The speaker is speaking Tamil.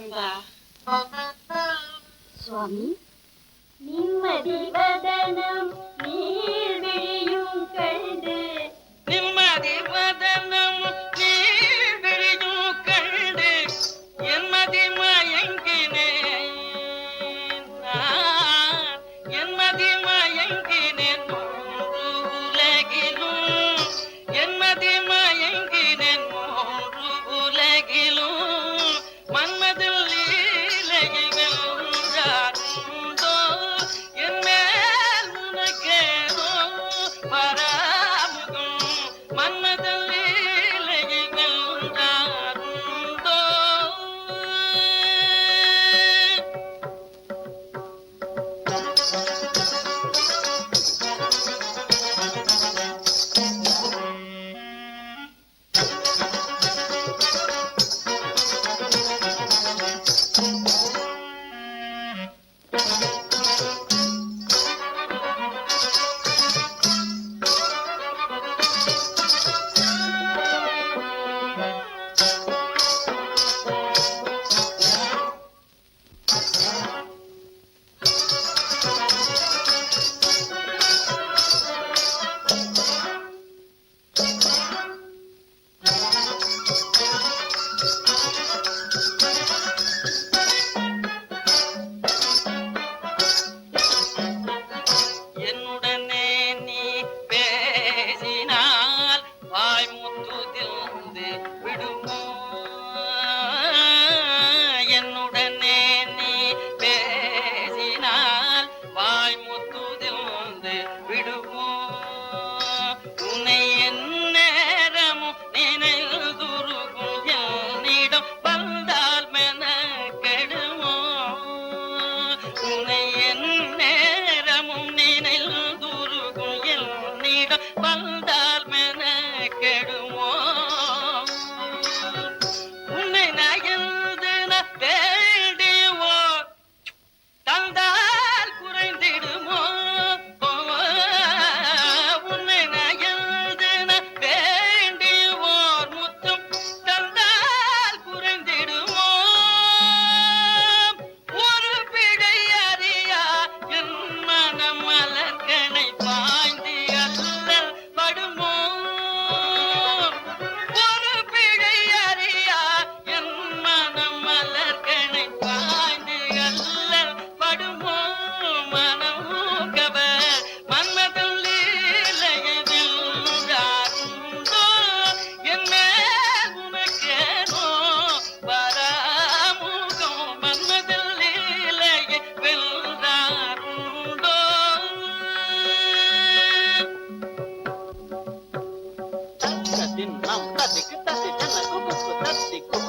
அம்பா. சுவாமி, நிம்மதி வதனம் நீர்விழியும் கண்டு, நிம்மதி வதனம் நீர்விழியும் கண்டு என்மதி மயங்கினேன், என்மதி மயங்கினேன் மூன்று உலகிலும், என்மதி மயங்கினேன் மூன்று உலகிலும். மன்மதில் லீலையை வென்றாருண்டோ, என் மேல் உனக்கேனோ பராமுகம். மன்மதில் லீலையை வென்றாருண்டோ. என்னுடனே நீ பேசினால் வாய்முத்து திறந்து விடுமோ, என்னுடனே நீ பேசினால் வாய்முத்து திறந்து விடுமோ. உன்னை என் நேரமும் நினைந்துருகும் என்னிடம் வந்தால் மெனக்கெடுமோ. உன்னை என் நேரமும் நினைந்துருகும் என்னிடம் வந்தால் மெனக்கெடுமோ. உன்னை நயந்து வேண்டியோ தந்தால் குறைந்திடுமோ. உன்னை நயந்து வேண்டியோர் முத்தம் தந்தால் குறைந்திடுமோ. ஒரு பிழை அறியா என் மனம் மலர்கனை பாய்ந்து அல்லல் படுமோ. ஒரு பிழை அறியா என் மனம் மலர்கனை பாய்ந்து அல்லல் படுமோ. மனம் கவர் மன்மதன் லீலையை வென்றாருண்டோ, என் மேல் உனக்கேனோ பராமுகம். மன்மதன் லீலையை வென்றாருண்டோ. தத்தின் நாம் தத்திக்கு தத்தி ஜன குக்கு தத்திக்கு